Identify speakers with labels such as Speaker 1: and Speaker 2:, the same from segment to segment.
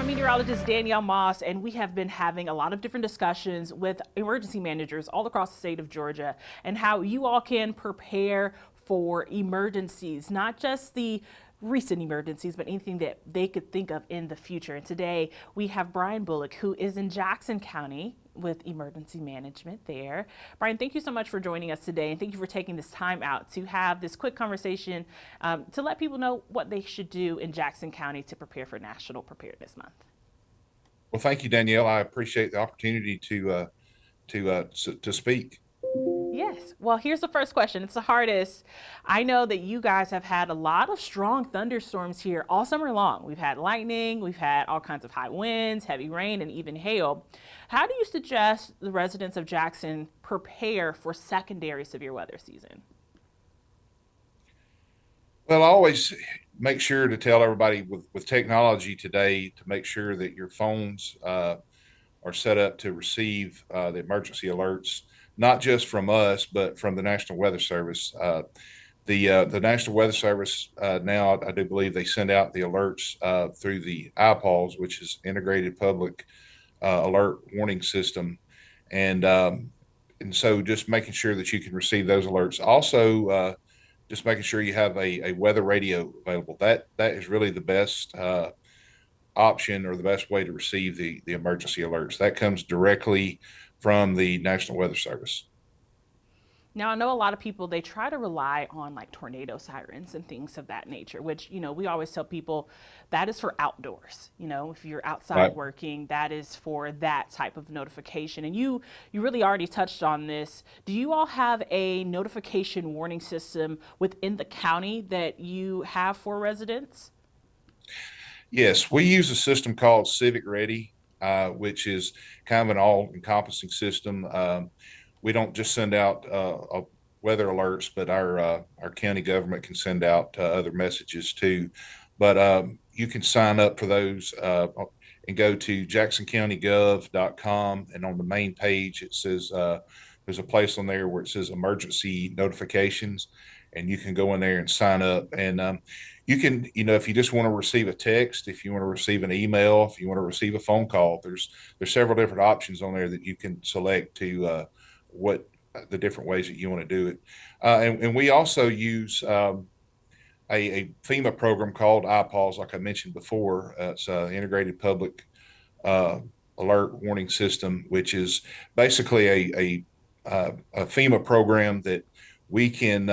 Speaker 1: meteorologist Danielle Moss, and we have been having a lot of different discussions with emergency managers all across the state of Georgia and how you all can prepare for emergencies, not just the recent emergencies, but anything that they could think of in the future. And today we have Bryan Bullock, who is in Jackson County with emergency management there. Bryan, thank you so much for joining us today, and thank you for taking this time out to have this quick conversation to let people know what they should do in Jackson County to prepare for National Preparedness Month.
Speaker 2: Well, thank you, Danielle. I appreciate the opportunity to speak.
Speaker 1: Yes. Well, here's the first question. It's the hardest. I know that you guys have had a lot of strong thunderstorms here all summer long. We've had lightning, we've had all kinds of high winds, heavy rain, and even hail. How do you suggest the residents of Jackson prepare for secondary severe weather season?
Speaker 2: Well, I always make sure to tell everybody with technology today to make sure that your phones are set up to receive the emergency alerts, not just from us, but from the National Weather Service. The National Weather Service now, I do believe they send out the alerts through the IPAWS, which is Integrated Public Alert Warning System, and so just making sure that you can receive those alerts. Also, just making sure you have a weather radio available. That is really the best option or the best way to receive the emergency alerts. That comes directly from the National Weather Service.
Speaker 1: Now, I know a lot of people, they try to rely on like tornado sirens and things of that nature, which, we always tell people that is for outdoors. If you're outside
Speaker 2: Right.
Speaker 1: working, that is for that type of notification. And you really already touched on this. Do you all have a notification warning system within the county that you have for residents?
Speaker 2: Yes, we use a system called Civic Ready, which is kind of an all-encompassing system. We don't just send out weather alerts, but our county government can send out other messages too. But you can sign up for those and go to jacksoncountygov.com, and on the main page it says there's a place on there where it says emergency notifications, and you can go in there and sign up. And you can, if you just want to receive a text, if you want to receive an email, if you want to receive a phone call, there's several different options on there that you can select to what the different ways that you want to do it. And we also use a FEMA program called IPAWS, like I mentioned before. It's Integrated Public Alert Warning System, which is basically a FEMA program that we can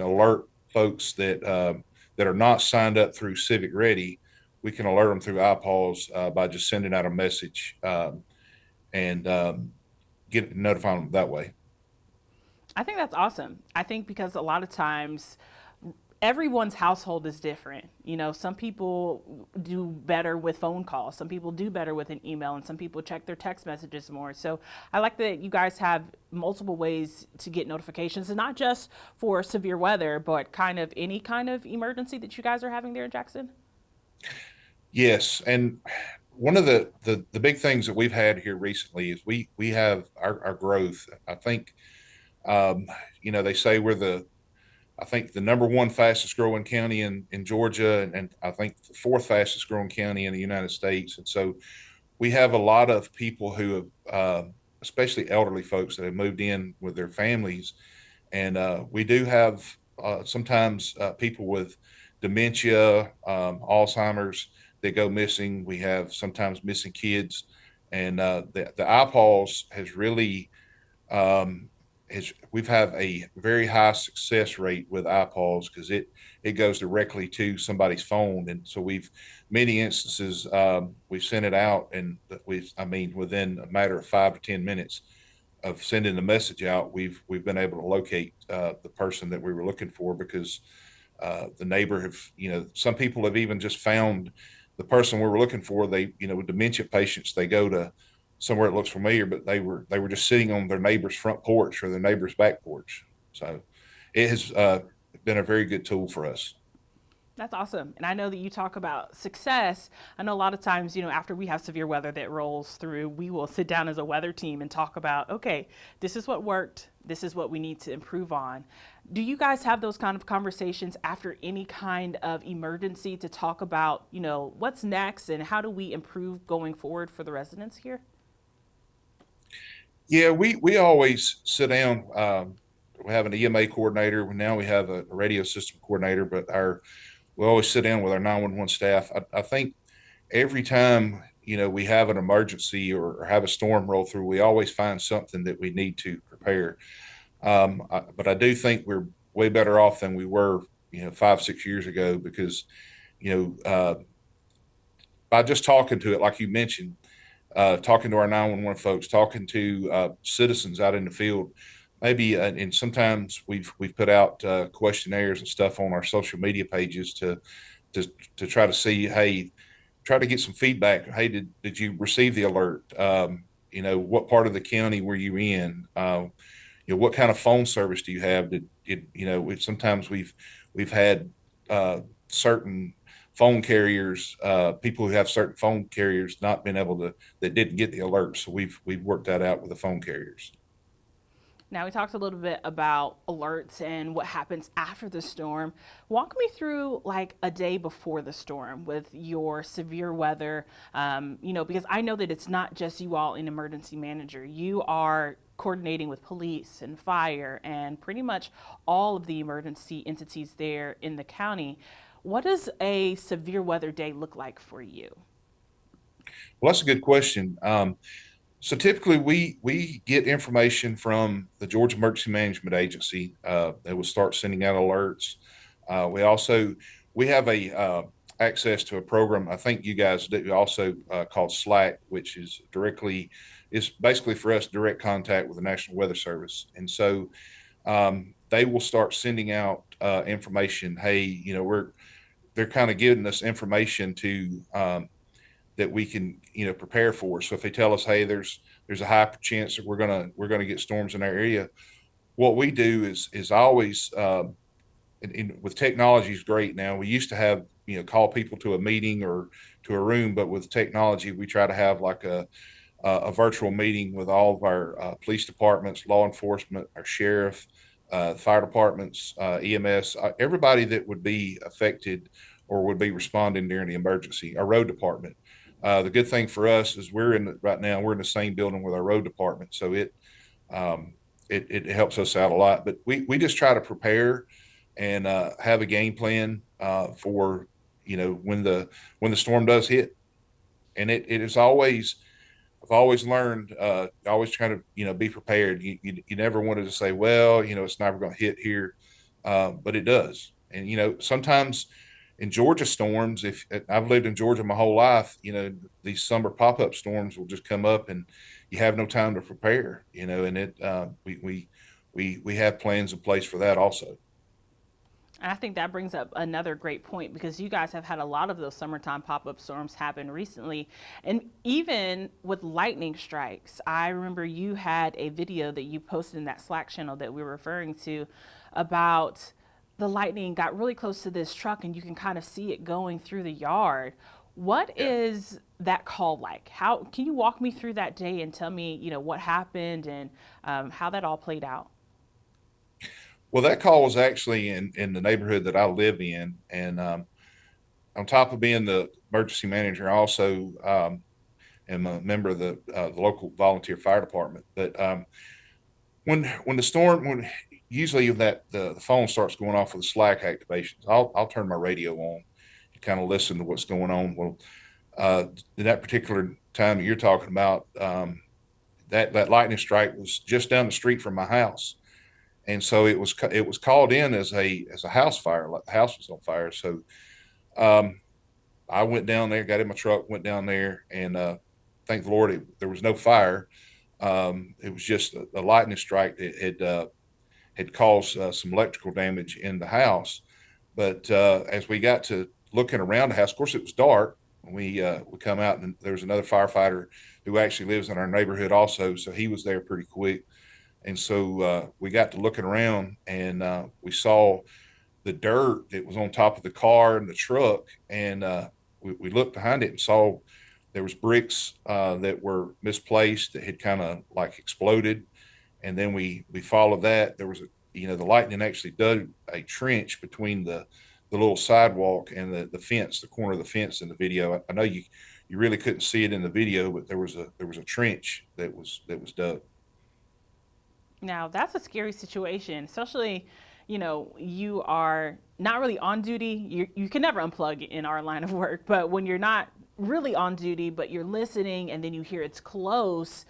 Speaker 2: alert folks that are not signed up through Civic Ready. We can alert them through IPAWS by just sending out a message and get notifying them that way.
Speaker 1: I think that's awesome. I think because a lot of times everyone's household is different. Some people do better with phone calls, some people do better with an email, and some people check their text messages more. So I like that you guys have multiple ways to get notifications, and not just for severe weather, but kind of any kind of emergency that you guys are having there in Jackson.
Speaker 2: Yes, and one of the big things that we've had here recently is we have our growth. I think they say I think the number one fastest growing county in Georgia, and I think the fourth fastest growing county in the United States. And so we have a lot of people who have, especially elderly folks, that have moved in with their families. And we do have sometimes people with dementia, Alzheimer's, that go missing. We have sometimes missing kids. And the IPAWS has really we've had a very high success rate with iPaws because it goes directly to somebody's phone, and so many instances we've sent it out, and within a matter of 5 to 10 minutes of sending the message out, we've been able to locate the person that we were looking for, because the neighbor some people have even just found the person we were looking for. They, with dementia patients, they go to somewhere that looks familiar, but they were just sitting on their neighbor's front porch or their neighbor's back porch. So it has been a very good tool for us.
Speaker 1: That's awesome. And I know that you talk about success. I know a lot of times, after we have severe weather that rolls through, we will sit down as a weather team and talk about, okay, this is what worked. This is what we need to improve on. Do you guys have those kind of conversations after any kind of emergency to talk about, what's next and how do we improve going forward for the residents here?
Speaker 2: Yeah, we always sit down. We have an EMA coordinator. Now we have a radio system coordinator, but we always sit down with our 911 staff. I think every time we have an emergency or have a storm roll through, we always find something that we need to prepare. But I do think we're way better off than we were 5 6 years ago because you by just talking to it, like you mentioned, talking to our 911 folks, talking to citizens out in the field, maybe, and sometimes we've put out questionnaires and stuff on our social media pages to to try to see, hey, try to get some feedback. Hey, did you receive the alert? What part of the county were you in? What kind of phone service do you have? Sometimes we've had certain phone carriers, people who have certain phone carriers not been able to, that didn't get the alert. So we've worked that out with the phone carriers.
Speaker 1: Now, we talked a little bit about alerts and what happens after the storm. Walk me through like a day before the storm with your severe weather, because I know that it's not just you all in emergency manager. You are coordinating with police and fire and pretty much all of the emergency entities there in the county. What does a severe weather day look like for you?
Speaker 2: Well, that's a good question. So typically we get information from the Georgia Emergency Management Agency. They will start sending out alerts. We have a access to a program. I think you guys do also, called Slack, which is basically for us direct contact with the National Weather Service. And so they will start sending out information. Hey, they're kind of giving us information to that we can prepare for. So if they tell us, hey, there's a high chance that we're gonna get storms in our area, what we do is always, with technology is great now. We used to have call people to a meeting or to a room, but with technology we try to have like a virtual meeting with all of our police departments, law enforcement, our sheriff, fire departments, EMS, everybody that would be affected or would be responding during the emergency. Our road department. The good thing for us is right now we're in the same building with our road department, so it helps us out a lot. But we just try to prepare and have a game plan for when the storm does hit, and it is always. I've always learned, always try to, be prepared. You never wanted to say, well, it's never going to hit here, but it does. And, sometimes in Georgia storms, if I've lived in Georgia my whole life, these summer pop-up storms will just come up and you have no time to prepare, and we have plans in place for that also.
Speaker 1: And I think that brings up another great point because you guys have had a lot of those summertime pop up storms happen recently. And even with lightning strikes, I remember you had a video that you posted in that Slack channel that we were referring to about the lightning got really close to this truck and you can kind of see it going through the yard. What
Speaker 2: Yeah.
Speaker 1: is that call like? How can you walk me through that day and tell me, what happened and how that all played out?
Speaker 2: Well, that call was actually in the neighborhood that I live in, and on top of being the emergency manager, I also am a member of the local volunteer fire department. But when the storm, when usually the phone starts going off with the Slack activations, I'll turn my radio on to kind of listen to what's going on. Well, in that particular time that you're talking about, that lightning strike was just down the street from my house, and so it was called in as a house fire. Like the house was on fire. So um, I went down there, got in my truck, went down there, and thank the Lord there was no fire. It was just a lightning strike that had caused some electrical damage in the house. But as we got to looking around the house, of course it was dark. We come out and there was another firefighter who actually lives in our neighborhood also, so he was there pretty quick. And so we got to looking around and we saw the dirt that was on top of the car and the truck, and we looked behind it and saw there was bricks that were misplaced that had kind of like exploded, and then we followed that. There was the lightning actually dug a trench between the little sidewalk and the fence, the corner of the fence in the video. I know you really couldn't see it in the video, but there was a trench that was dug.
Speaker 1: Now, that's a scary situation, especially, you are not really on duty. You can never unplug in our line of work, but when you're not really on duty, but you're listening and then you hear it's close,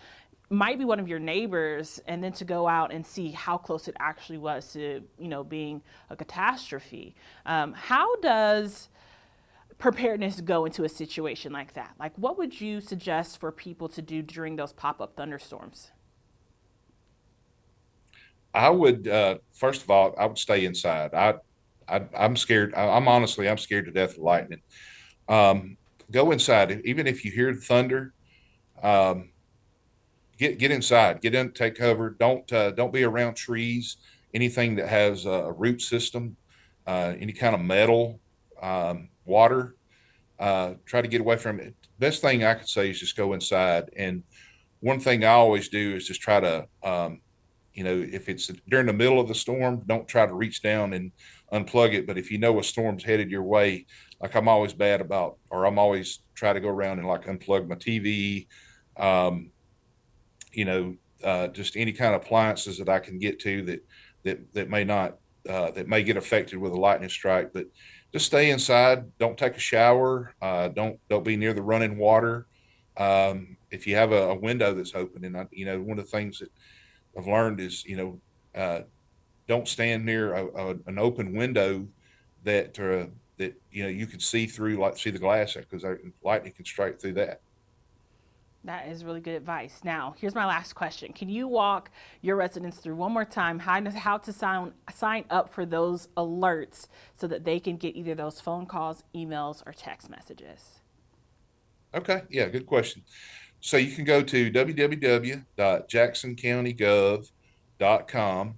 Speaker 1: might be one of your neighbors, and then to go out and see how close it actually was to, being a catastrophe. How does preparedness go into a situation like that? Like, what would you suggest for people to do during those pop up thunderstorms?
Speaker 2: I would first of all, I would stay inside. I'm scared. I'm scared to death of lightning. Um, Go inside, even if you hear the thunder. Um, get inside, get in, take cover. Don't be around trees, anything that has a root system, any kind of metal, water. Try to get away from it. Best thing I could say is just go inside. And one thing I always do is just try to, if it's during the middle of the storm, don't try to reach down and unplug it. But if you know a storm's headed your way, like I'm always bad about, or I'm always try to go around and like unplug my TV, um, just any kind of appliances that I can get to that may not that may get affected with a lightning strike. But just stay inside. Don't take a shower. Don't be near the running water. If you have a window that's open, and one of the things that I've learned is uh, don't stand near an open window that you can see through, like see the glass, because lightning can strike through that.
Speaker 1: That is really good advice. Now, here's my last question. Can you walk your residents through one more time how to sign up for those alerts so that they can get either those phone calls, emails, or text messages?
Speaker 2: Okay, yeah, good question. So you can go to www.jacksoncountygov.com,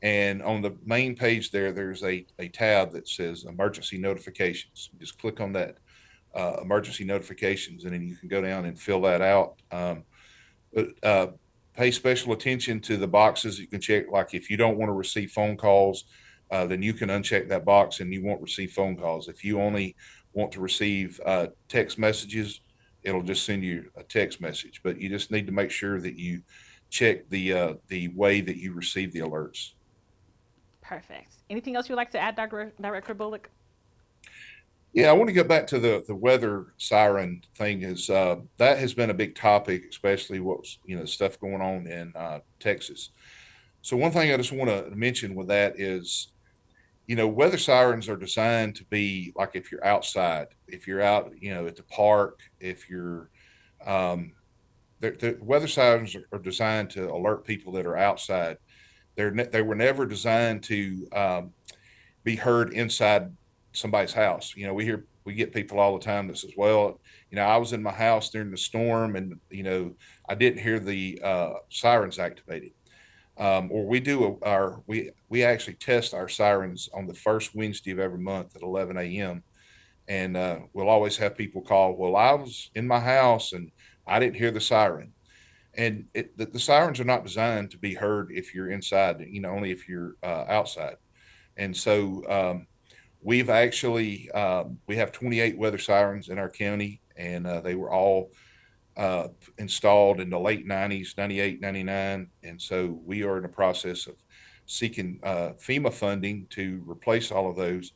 Speaker 2: and on the main page there's a tab that says emergency notifications. Just click on that emergency notifications, and then you can go down and fill that out. But pay special attention to the boxes. You can check, like if you don't want to receive phone calls, then you can uncheck that box and you won't receive phone calls. If you only want to receive text messages, it'll just send you a text message. But you just need to make sure that you check the way that you receive the alerts.
Speaker 1: Perfect. Anything else you'd like to add, Director Bullock?
Speaker 2: Yeah, I want to get back to the weather siren thing. Is that has been a big topic, especially what's stuff going on in Texas. So one thing I just want to mention with that is, weather sirens are designed to be like if you're outside, if you're out, at the park, if you're, um, the weather sirens are designed to alert people that are outside. They were never designed to be heard inside somebody's house. We get people all the time that says, well, I was in my house during the storm, and I didn't hear the sirens activated. Or we actually test our sirens on the first Wednesday of every month at 11 a.m. And we'll always have people call, well, I was in my house and I didn't hear the siren. And the sirens are not designed to be heard if you're inside, only if you're outside. And so we have 28 weather sirens in our county, and they were all installed in the late 90s, 98, 99. And so we are in the process of seeking FEMA funding to replace all of those.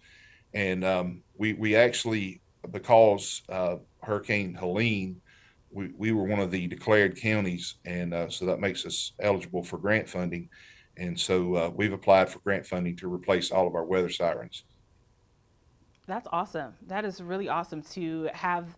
Speaker 2: And we actually, because Hurricane Helene, we were one of the declared counties, and so that makes us eligible for grant funding. And so we've applied for grant funding to replace all of our weather sirens.
Speaker 1: That's awesome. That is really awesome to have,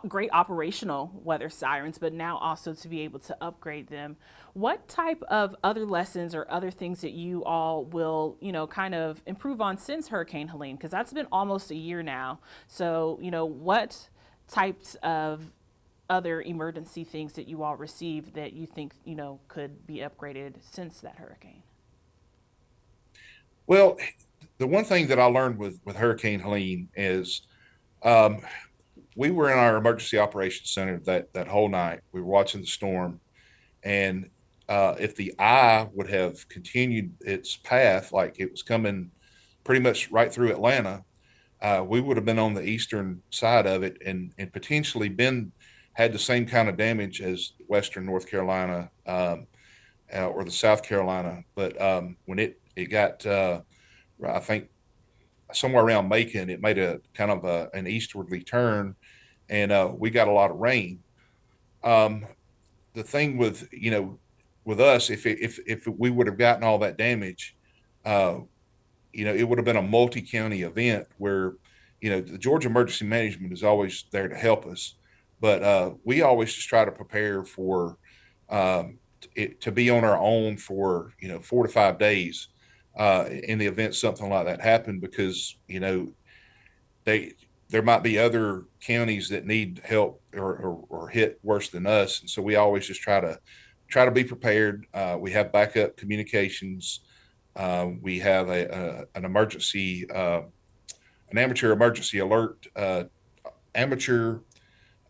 Speaker 1: great operational weather sirens, but now also to be able to upgrade them. What type of other lessons or other things that you all will, kind of improve on since Hurricane Helene? Because that's been almost a year now. So, what types of other emergency things that you all received that you think, could be upgraded since that hurricane?
Speaker 2: Well, the one thing that I learned with Hurricane Helene is um, we were in our emergency operations center that whole night. We were watching the storm, and if the eye would have continued its path, like it was coming pretty much right through Atlanta, we would have been on the eastern side of it and potentially been had the same kind of damage as Western North Carolina or the South Carolina. But when it got, I think somewhere around Macon, it made a kind of an eastwardly turn, and we got a lot of rain. Um, the thing with with us, if we would have gotten all that damage, uh, it would have been a multi-county event where, the Georgia Emergency Management is always there to help us, but we always just try to prepare for um, it to be on our own for 4 to 5 days in the event something like that happened, because they there might be other counties that need help or hit worse than us, and so we always just try to be prepared. We have backup communications. We have an emergency, an amateur emergency alert, amateur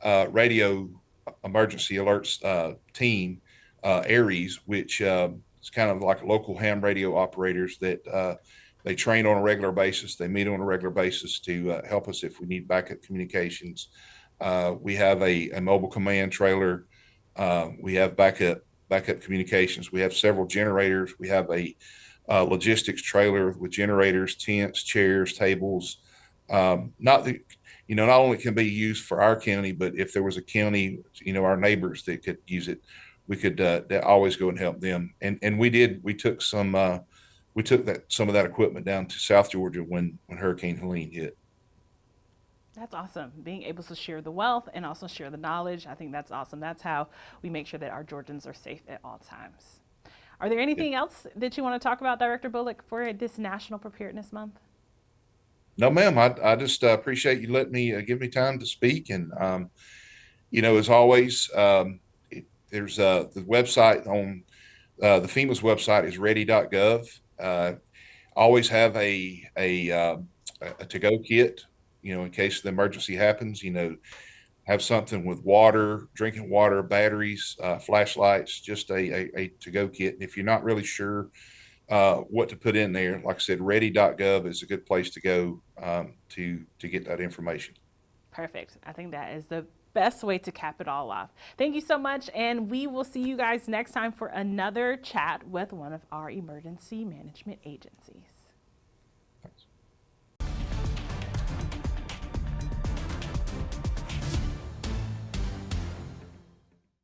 Speaker 2: radio emergency alerts team, Aries, which is kind of like local ham radio operators that they train on a regular basis. They meet on a regular basis to help us if we need backup communications. We have a mobile command trailer. We have backup communications. We have several generators. We have a logistics trailer with generators, tents, chairs, tables. Not the, not only can be used for our county, but if there was a county, our neighbors that could use it, we could always go and help them. And we did. We took some of that equipment down to South Georgia when Hurricane Helene hit.
Speaker 1: That's awesome. Being able to share the wealth and also share the knowledge. I think that's awesome. That's how we make sure that our Georgians are safe at all times. Are there
Speaker 2: Yeah.
Speaker 1: anything else that you want to talk about, Director Bullock, for this National Preparedness Month?
Speaker 2: No, ma'am. I just appreciate you letting me give me time to speak. And as always, there's the website on the FEMA's website is ready.gov. Always have a to-go kit, in case the emergency happens. Have something with water, drinking water, batteries, flashlights, just a to-go kit. And if you're not really sure what to put in there, like I said, ready.gov is a good place to go to get that information.
Speaker 1: Perfect. I think that is the best way to cap it all off. Thank you so much. And we will see you guys next time for another chat with one of our emergency management agencies.